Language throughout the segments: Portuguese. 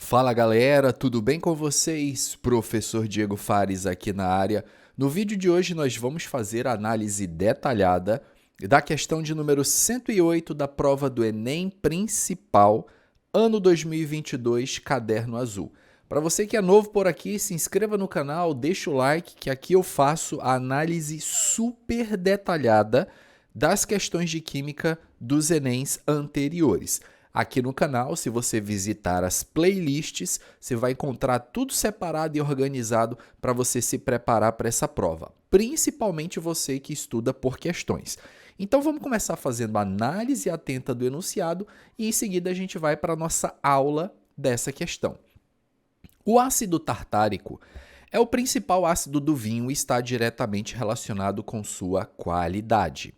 Fala galera, tudo bem com vocês? Professor Diego Fares aqui na área. No vídeo de hoje nós vamos fazer a análise detalhada da questão de número 108 da prova do Enem Principal, ano 2022, caderno azul. Para você que é novo por aqui, se inscreva no canal, deixa o like, que aqui eu faço a análise super detalhada das questões de química dos Enems anteriores. Aqui no canal, se você visitar as playlists, você vai encontrar tudo separado e organizado para você se preparar para essa prova, principalmente você que estuda por questões. Então vamos começar fazendo a análise atenta do enunciado e em seguida a gente vai para a nossa aula dessa questão. O ácido tartárico é o principal ácido do vinho e está diretamente relacionado com sua qualidade.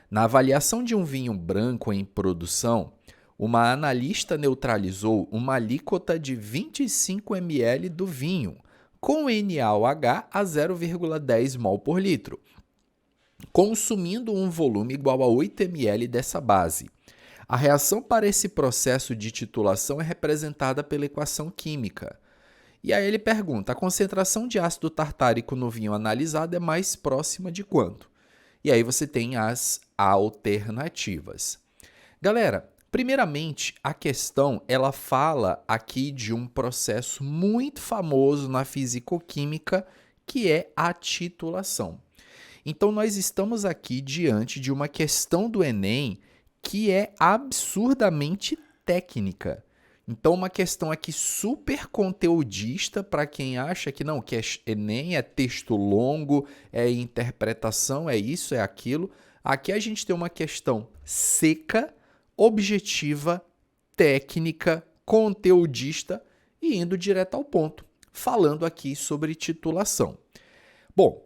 Na avaliação de um vinho branco em produção, uma analista neutralizou uma alíquota de 25 ml do vinho, com NaOH a 0,10 mol por litro, consumindo um volume igual a 8 ml dessa base. A reação para esse processo de titulação é representada pela equação química. E aí ele pergunta, a concentração de ácido tartárico no vinho analisado é mais próxima de quanto? E aí você tem as alternativas. Galera, primeiramente, a questão ela fala aqui de um processo muito famoso na fisicoquímica, que é a titulação. Então, nós estamos aqui diante de uma questão do Enem que é absurdamente técnica. Então, uma questão aqui super conteudista para quem acha que não, que Enem é texto longo, é interpretação, é isso, é aquilo. Aqui a gente tem uma questão seca, objetiva, técnica, conteudista e indo direto ao ponto, falando aqui sobre titulação. Bom,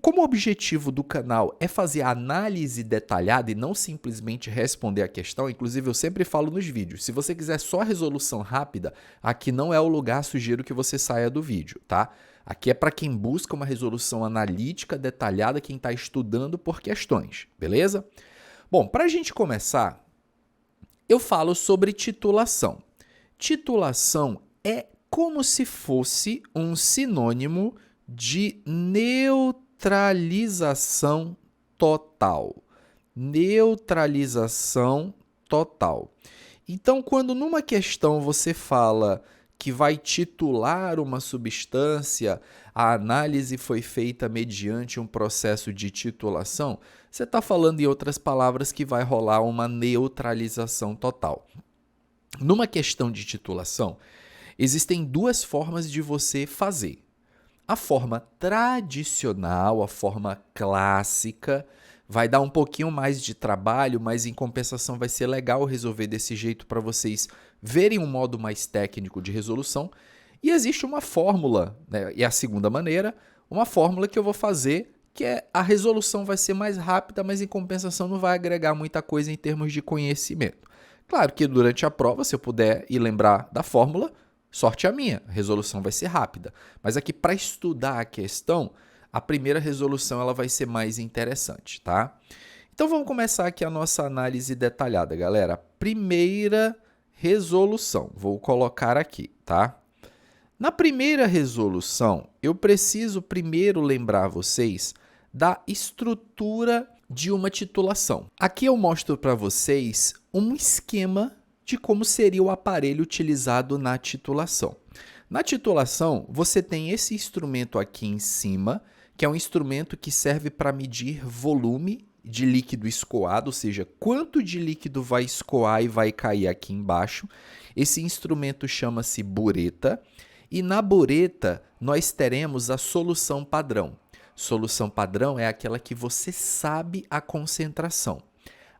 como o objetivo do canal é fazer a análise detalhada e não simplesmente responder a questão, inclusive eu sempre falo nos vídeos, se você quiser só resolução rápida, aqui não é o lugar, sugiro que você saia do vídeo, tá? Aqui é para quem busca uma resolução analítica detalhada, quem está estudando por questões, beleza? Bom, para a gente começar, eu falo sobre titulação. Titulação é como se fosse um sinônimo de neutralização total. Neutralização total. Então, quando numa questão você fala que vai titular uma substância, a análise foi feita mediante um processo de titulação, você está falando, em outras palavras, que vai rolar uma neutralização total. Numa questão de titulação, existem duas formas de você fazer. A forma tradicional, a forma clássica, vai dar um pouquinho mais de trabalho, mas em compensação vai ser legal resolver desse jeito para vocês verem um modo mais técnico de resolução. E existe uma fórmula, né? E a segunda maneira, uma fórmula que eu vou fazer, que é a resolução vai ser mais rápida, mas em compensação não vai agregar muita coisa em termos de conhecimento. Claro que durante a prova, se eu puder ir lembrar da fórmula, sorte a minha, a resolução vai ser rápida. Mas aqui para estudar a questão, a primeira resolução ela vai ser mais interessante, tá? Então vamos começar aqui a nossa análise detalhada, galera. Primeira resolução, vou colocar aqui, tá? Na primeira resolução, eu preciso primeiro lembrar vocês da estrutura de uma titulação. Aqui eu mostro para vocês um esquema de como seria o aparelho utilizado na titulação. Na titulação, você tem esse instrumento aqui em cima, que é um instrumento que serve para medir volume de líquido escoado, ou seja, quanto de líquido vai escoar e vai cair aqui embaixo. Esse instrumento chama-se bureta, e na bureta nós teremos a solução padrão. Solução padrão é aquela que você sabe a concentração.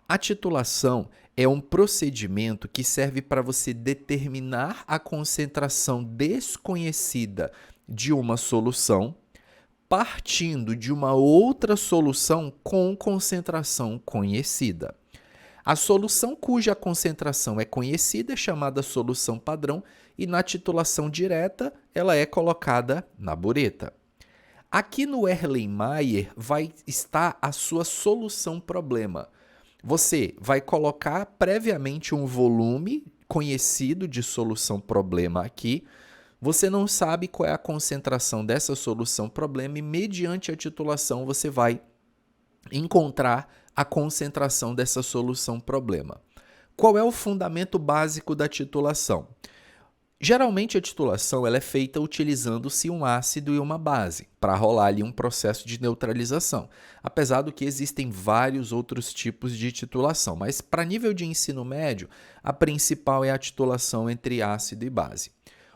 A titulação é um procedimento que serve para você determinar a concentração desconhecida de uma solução, partindo de uma outra solução com concentração conhecida. A solução cuja concentração é conhecida é chamada solução padrão e na titulação direta ela é colocada na bureta. Aqui no Erlenmeyer vai estar a sua solução problema. Você vai colocar previamente um volume conhecido de solução-problema aqui, você não sabe qual é a concentração dessa solução-problema e, mediante a titulação, você vai encontrar a concentração dessa solução-problema. Qual é o fundamento básico da titulação? Geralmente a titulação ela é feita utilizando-se um ácido e uma base para rolar ali um processo de neutralização, apesar do que existem vários outros tipos de titulação, mas para nível de ensino médio, a principal é a titulação entre ácido e base.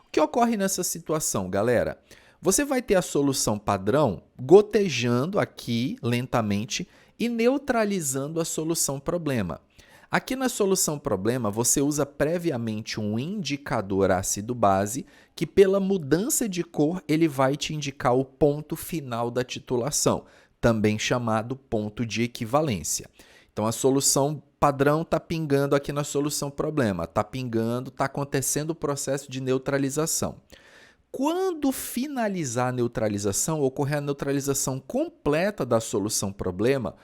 O que ocorre nessa situação, galera? Você vai ter a solução padrão gotejando aqui lentamente e neutralizando a solução problema. Aqui na solução problema, você usa previamente um indicador ácido-base que, pela mudança de cor, ele vai te indicar o ponto final da titulação, também chamado ponto de equivalência. Então, a solução padrão está pingando aqui na solução problema, está pingando, está acontecendo o processo de neutralização. Quando finalizar a neutralização, ocorrer a neutralização completa da solução problema,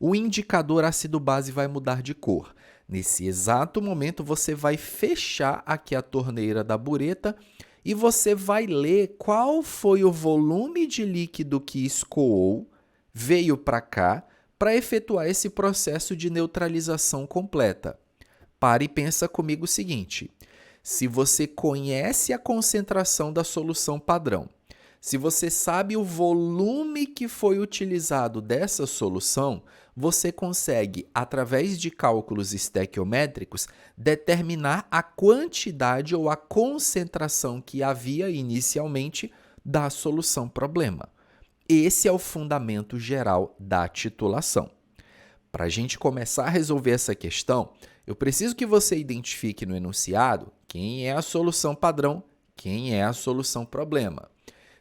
o indicador ácido-base vai mudar de cor. Nesse exato momento, você vai fechar aqui a torneira da bureta e você vai ler qual foi o volume de líquido que escoou, veio para cá, para efetuar esse processo de neutralização completa. Pare e pensa comigo o seguinte: se você conhece a concentração da solução padrão, se você sabe o volume que foi utilizado dessa solução, você consegue, através de cálculos estequiométricos, determinar a quantidade ou a concentração que havia inicialmente da solução problema. Esse é o fundamento geral da titulação. Para a gente começar a resolver essa questão, eu preciso que você identifique no enunciado quem é a solução padrão, quem é a solução problema.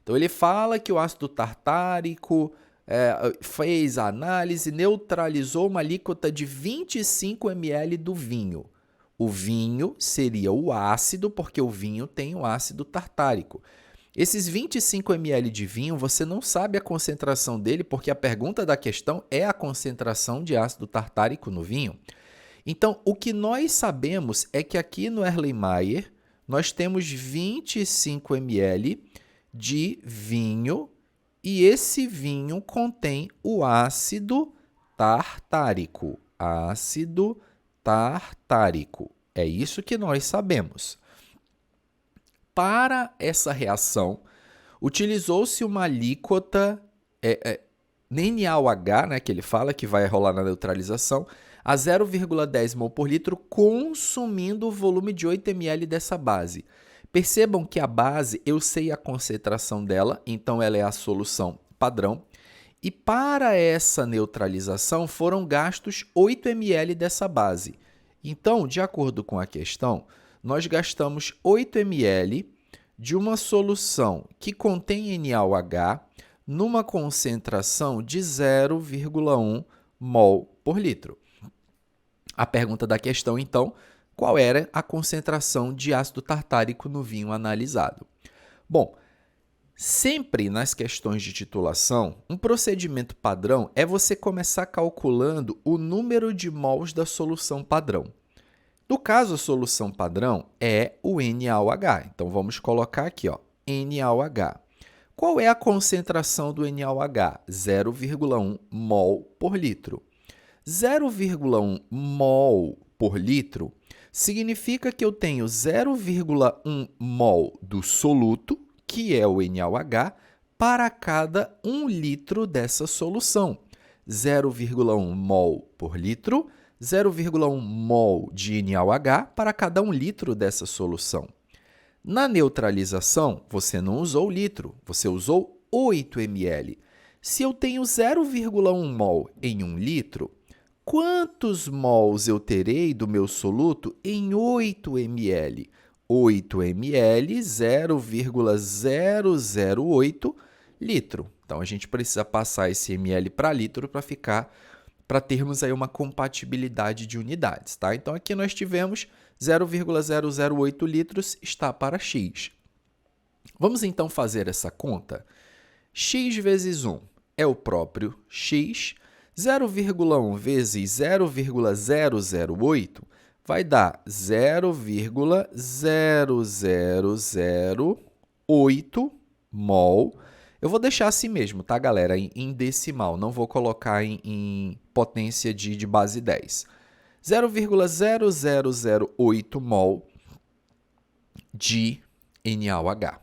Então, ele fala que o ácido tartárico fez a análise, neutralizou uma alíquota de 25 ml do vinho. O vinho seria o ácido, porque o vinho tem o ácido tartárico. Esses 25 ml de vinho, você não sabe a concentração dele, porque a pergunta da questão é a concentração de ácido tartárico no vinho. Então, o que nós sabemos é que aqui no Erlenmeyer, nós temos 25 ml de vinho e esse vinho contém o ácido tartárico. Ácido tartárico. É isso que nós sabemos. Para essa reação, utilizou-se uma alíquota NaOH, né, que ele fala que vai rolar na neutralização, a 0,10 mol por litro, consumindo o volume de 8 ml dessa base. Percebam que a base, eu sei a concentração dela, então ela é a solução padrão. E para essa neutralização foram gastos 8 ml dessa base. Então, de acordo com a questão, nós gastamos 8 ml de uma solução que contém NaOH numa concentração de 0,1 mol por litro. A pergunta da questão, então, qual era a concentração de ácido tartárico no vinho analisado? Bom, sempre nas questões de titulação, um procedimento padrão é você começar calculando o número de mols da solução padrão. No caso, a solução padrão é o NaOH. Então, vamos colocar aqui, ó, NaOH. Qual é a concentração do NaOH? 0,1 mol por litro. 0,1 mol por litro significa que eu tenho 0,1 mol do soluto, que é o NaOH, para cada 1 litro dessa solução. 0,1 mol por litro, 0,1 mol de NaOH para cada 1 litro dessa solução. Na neutralização, você não usou litro, você usou 8 ml. Se eu tenho 0,1 mol em 1 litro, quantos mols eu terei do meu soluto em 8 ml? 8 ml, 0,008 litro. Então, a gente precisa passar esse ml para litro para termos aí uma compatibilidade de unidades, tá? Então, aqui nós tivemos 0,008 litros está para x. Vamos, então, fazer essa conta? X vezes 1 é o próprio x. 0,1 vezes 0,008 vai dar 0,0008 mol. Eu vou deixar assim mesmo, tá, galera? Em decimal, não vou colocar em potência de base 10. 0,0008 mol de NaOH.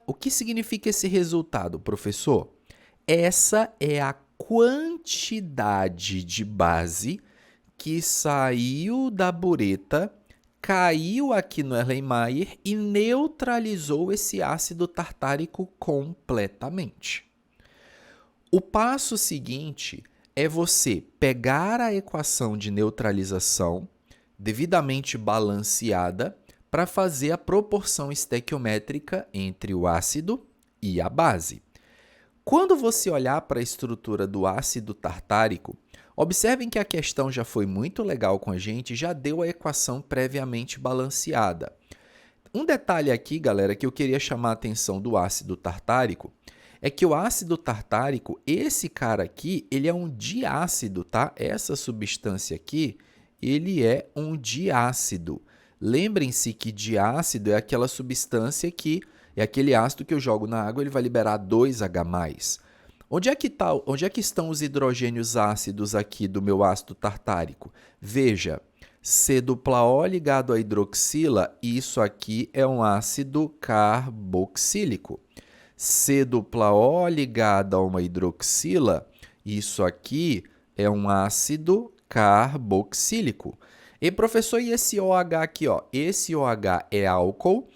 O que significa esse resultado, professor? Essa é a quantidade de base que saiu da bureta, caiu aqui no Erlenmeyer e neutralizou esse ácido tartárico completamente. O passo seguinte é você pegar a equação de neutralização devidamente balanceada para fazer a proporção estequiométrica entre o ácido e a base. Quando você olhar para a estrutura do ácido tartárico, observem que a questão já foi muito legal com a gente, já deu a equação previamente balanceada. Um detalhe aqui, galera, que eu queria chamar a atenção do ácido tartárico, é que o ácido tartárico, esse cara aqui, ele é um diácido, tá? Essa substância aqui, ele é um diácido. Lembrem-se que diácido é aquela substância que é aquele ácido que eu jogo na água, ele vai liberar 2H+. Onde é que estão os hidrogênios ácidos aqui do meu ácido tartárico? Veja, C-O ligado a hidroxila, isso aqui é um ácido carboxílico. C-O ligado a uma hidroxila, isso aqui é um ácido carboxílico. E, professor, e esse OH aqui? Ó? Esse OH é álcool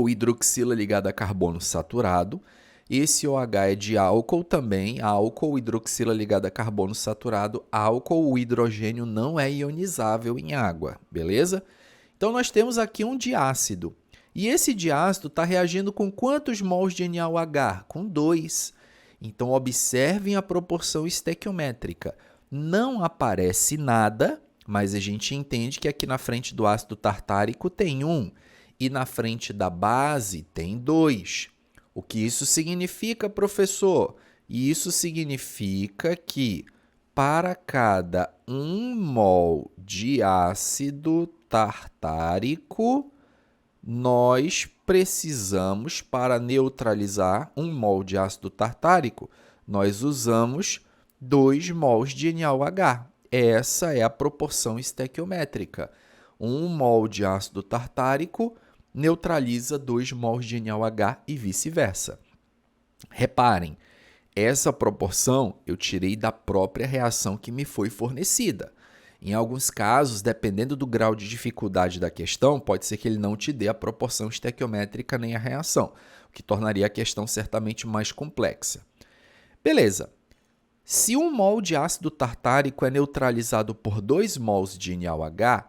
hidroxila ligado a carbono saturado. Esse OH é de álcool também, álcool hidroxila ligado a carbono saturado. Álcool, o hidrogênio não é ionizável em água, beleza? Então, nós temos aqui um diácido. E esse diácido está reagindo com quantos mols de NaOH? Com 2. Então, observem a proporção estequiométrica. Não aparece nada, mas a gente entende que aqui na frente do ácido tartárico tem 1 e na frente da base tem 2. O que isso significa, professor? Isso significa que para cada 1 mol de ácido tartárico, nós precisamos, para neutralizar 1 mol de ácido tartárico, nós usamos 2 mols de NaOH. Essa é a proporção estequiométrica. 1 mol de ácido tartárico neutraliza 2 mols de NaOH e vice-versa. Reparem, essa proporção eu tirei da própria reação que me foi fornecida. Em alguns casos, dependendo do grau de dificuldade da questão, pode ser que ele não te dê a proporção estequiométrica nem a reação, o que tornaria a questão certamente mais complexa. Beleza. Se 1 mol de ácido tartárico é neutralizado por 2 mols de NaOH,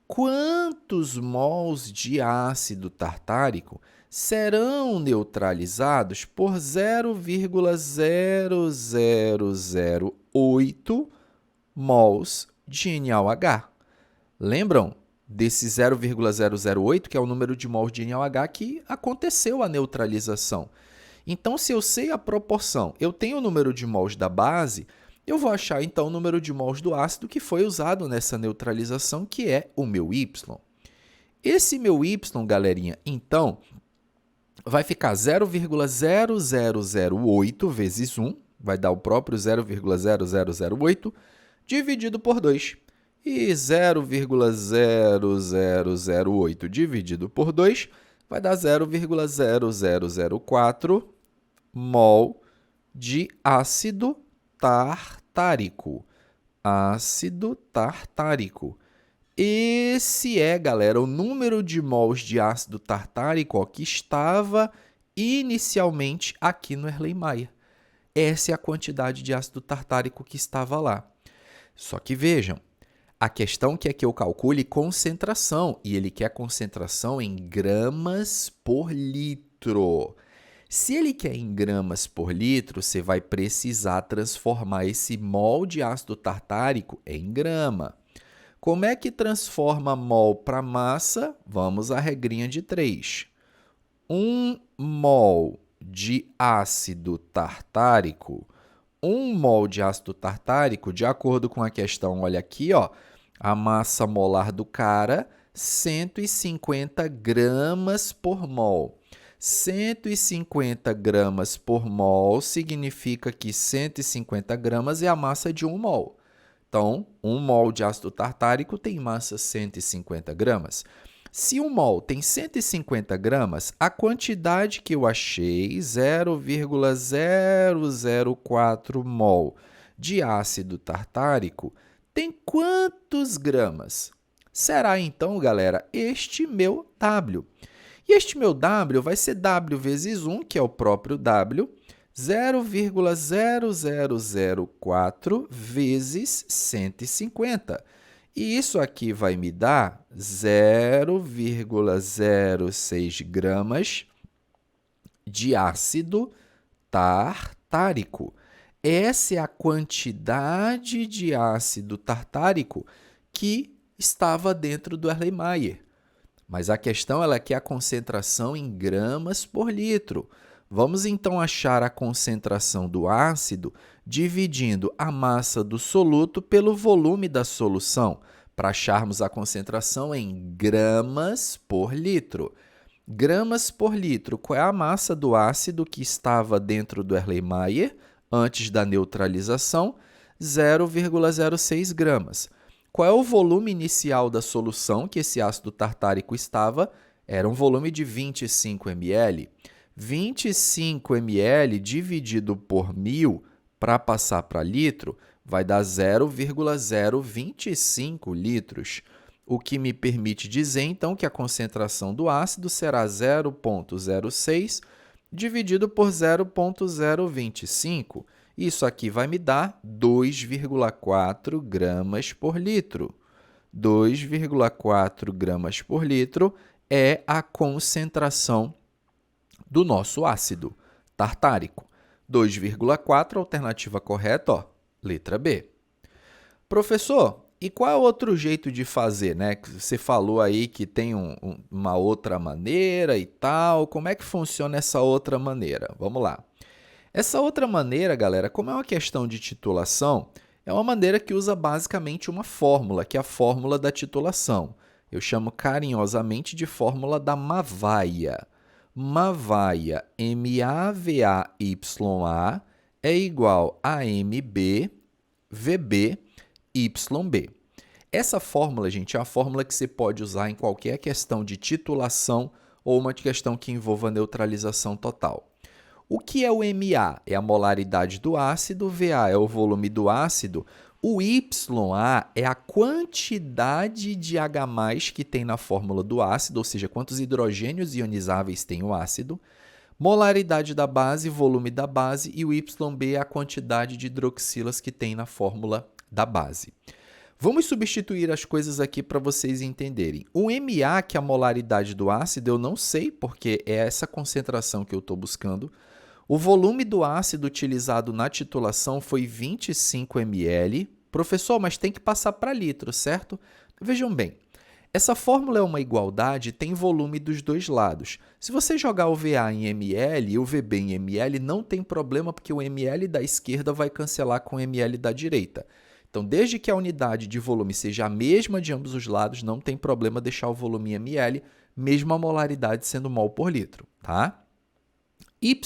quantos mols de ácido tartárico serão neutralizados por 0,0008 mols de NaOH? Lembram desse 0,008, que é o número de mols de NaOH que aconteceu a neutralização? Então, se eu sei a proporção, eu tenho o número de mols da base, eu vou achar, então, o número de mols do ácido que foi usado nessa neutralização, que é o meu Y. Esse meu Y, galerinha, então, vai ficar 0,0008 vezes 1, vai dar o próprio 0,0008, dividido por 2. E 0,0008 dividido por 2 vai dar 0,0004 mol de ácido tartárico. Ácido tartárico. Esse é, galera, o número de mols de ácido tartárico que estava inicialmente aqui no Erlenmeyer. Essa é a quantidade de ácido tartárico que estava lá. Só que vejam, a questão quer que eu calcule concentração, e ele quer concentração em gramas por litro. Se ele quer em gramas por litro, você vai precisar transformar esse mol de ácido tartárico em grama. Como é que transforma mol para massa? Vamos à regrinha de 3. 1 mol de ácido tartárico, 1 mol de ácido tartárico, de acordo com a questão, olha aqui, ó, a massa molar do cara, 150 gramas por mol. 150 gramas por mol significa que 150 gramas é a massa de 1 mol. Então, 1 mol de ácido tartárico tem massa 150 gramas. Se 1 mol tem 150 gramas, a quantidade que eu achei, 0,004 mol de ácido tartárico, tem quantos gramas? Será então, galera, este meu W. E este meu W vai ser W vezes 1, que é o próprio W, 0,0004 vezes 150. E isso aqui vai me dar 0,06 gramas de ácido tartárico. Essa é a quantidade de ácido tartárico que estava dentro do Erlenmeyer. Mas a questão é que a concentração em gramas por litro. Vamos então achar a concentração do ácido dividindo a massa do soluto pelo volume da solução, para acharmos a concentração em gramas por litro. Gramas por litro, qual é a massa do ácido que estava dentro do Erlenmeyer antes da neutralização? 0,06 gramas. Qual é o volume inicial da solução que esse ácido tartárico estava? Era um volume de 25 ml. 25 ml dividido por 1.000 para passar para litro vai dar 0,025 litros, o que me permite dizer, então, que a concentração do ácido será 0,06 dividido por 0,025. Isso aqui vai me dar 2,4 gramas por litro. 2,4 gramas por litro é a concentração do nosso ácido tartárico. 2,4, alternativa correta, ó, letra B. Professor, e qual é o outro jeito de fazer, né? Você falou aí que tem uma outra maneira e tal. Como é que funciona essa outra maneira? Vamos lá. Essa outra maneira, galera, como é uma questão de titulação, é uma maneira que usa basicamente uma fórmula, que é a fórmula da titulação. Eu chamo carinhosamente de fórmula da Mavaia. Mavaia, M-A-V-A-Y-A, é igual a M-B, V-B, YB. Essa fórmula, gente, é uma fórmula que você pode usar em qualquer questão de titulação ou uma questão que envolva neutralização total. O que é o MA? É a molaridade do ácido, VA é o volume do ácido, o YA é a quantidade de H+, que tem na fórmula do ácido, ou seja, quantos hidrogênios ionizáveis tem o ácido, molaridade da base, volume da base, e o YB é a quantidade de hidroxilas que tem na fórmula da base. Vamos substituir as coisas aqui para vocês entenderem. O MA, que é a molaridade do ácido, eu não sei, porque é essa concentração que eu estou buscando. O volume do ácido utilizado na titulação foi 25 ml. Professor, mas tem que passar para litro, certo? Vejam bem, essa fórmula é uma igualdade e tem volume dos dois lados. Se você jogar o VA em ml e o VB em ml, não tem problema, porque o ml da esquerda vai cancelar com o ml da direita. Então, desde que a unidade de volume seja a mesma de ambos os lados, não tem problema deixar o volume em ml, mesmo a molaridade sendo mol por litro, tá? YA. O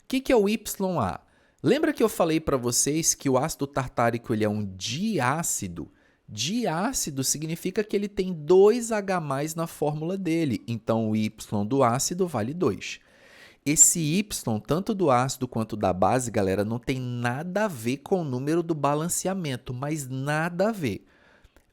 que é o YA? Lembra que eu falei para vocês que o ácido tartárico ele é um diácido? Diácido significa que ele tem 2H+ na fórmula dele, então o Y do ácido vale 2. Esse Y, tanto do ácido quanto da base, galera, não tem nada a ver com o número do balanceamento, mas nada a ver.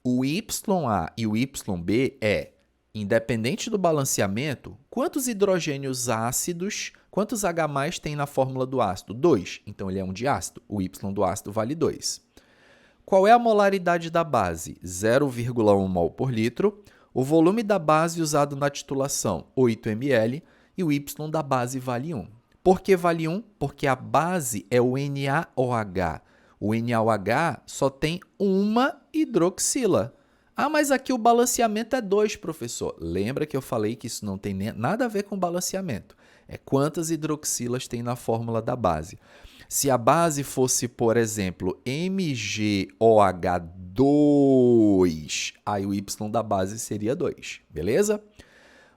O YA e o YB é, independente do balanceamento, quantos hidrogênios ácidos, quantos H+ tem na fórmula do ácido? 2. Então, ele é um diácido. O Y do ácido vale 2. Qual é a molaridade da base? 0,1 mol por litro. O volume da base usado na titulação, 8 ml. E o Y da base vale 1. Por que vale 1? Porque a base é o NaOH. O NaOH só tem uma hidroxila. Ah, mas aqui o balanceamento é 2, professor. Lembra que eu falei que isso não tem nada a ver com balanceamento. É quantas hidroxilas tem na fórmula da base. Se a base fosse, por exemplo, MgOH2, aí o Y da base seria 2, beleza?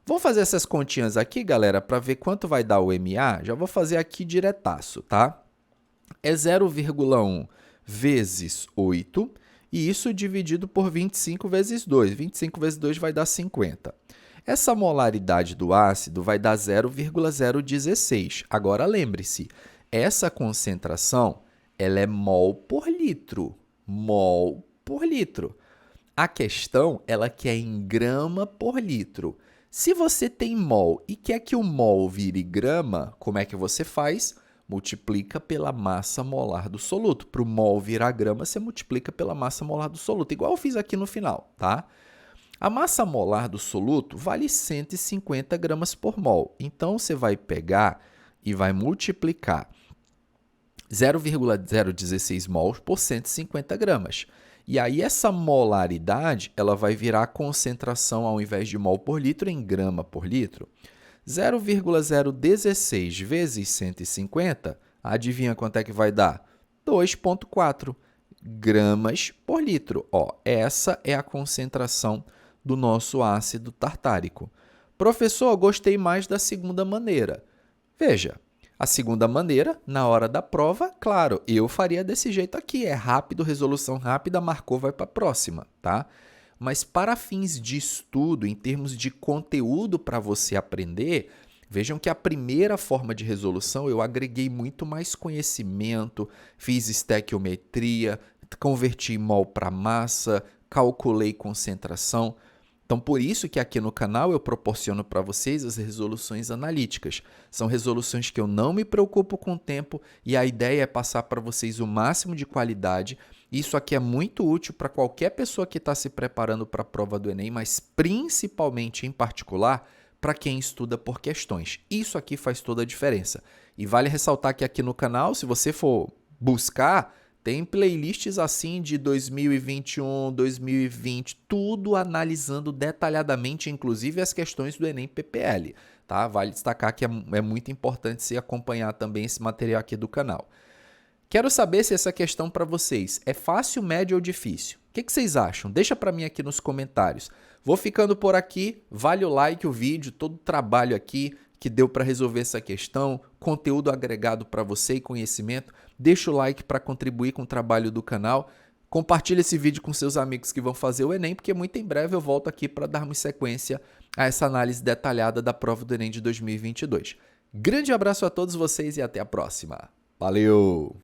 Vamos fazer essas continhas aqui, galera, para ver quanto vai dar o Ma. Já vou fazer aqui diretaço, tá? É 0,1 vezes 8, e isso dividido por 25 vezes 2. 25 vezes 2 vai dar 50. Essa molaridade do ácido vai dar 0,016. Agora, lembre-se, essa concentração ela é mol por litro. Mol por litro. A questão ela quer em grama por litro. Se você tem mol e quer que o mol vire grama, como é que você faz? Multiplica pela massa molar do soluto. Para o mol virar grama, você multiplica pela massa molar do soluto, igual eu fiz aqui no final, tá? A massa molar do soluto vale 150 gramas por mol. Então, você vai pegar e vai multiplicar 0,016 mols por 150 gramas. E aí, essa molaridade ela vai virar a concentração, ao invés de mol por litro, em grama por litro. 0,016 vezes 150, adivinha quanto é que vai dar? 2,4 gramas por litro. Ó, essa é a concentração do nosso ácido tartárico. Professor, gostei mais da segunda maneira. Veja, a segunda maneira, na hora da prova, claro, eu faria desse jeito aqui. É rápido, resolução rápida, marcou, vai para a próxima, tá? Mas para fins de estudo, em termos de conteúdo para você aprender, vejam que a primeira forma de resolução eu agreguei muito mais conhecimento, fiz estequiometria, converti mol para massa, calculei concentração. Então, por isso que aqui no canal eu proporciono para vocês as resoluções analíticas. São resoluções que eu não me preocupo com o tempo e a ideia é passar para vocês o máximo de qualidade. Isso aqui é muito útil para qualquer pessoa que está se preparando para a prova do Enem, mas principalmente, em particular, para quem estuda por questões. Isso aqui faz toda a diferença. E vale ressaltar que aqui no canal, se você for buscar, tem playlists assim de 2021, 2020, tudo analisando detalhadamente, inclusive as questões do Enem PPL. Tá? Vale destacar que é muito importante você acompanhar também esse material aqui do canal. Quero saber se essa questão para vocês é fácil, médio ou difícil. O que vocês acham? Deixa para mim aqui nos comentários. Vou ficando por aqui. Vale o like, o vídeo, todo o trabalho aqui que deu para resolver essa questão, conteúdo agregado para você e conhecimento. Deixa o like para contribuir com o trabalho do canal. Compartilhe esse vídeo com seus amigos que vão fazer o Enem, porque muito em breve eu volto aqui para darmos sequência a essa análise detalhada da prova do Enem de 2022. Grande abraço a todos vocês e até a próxima. Valeu!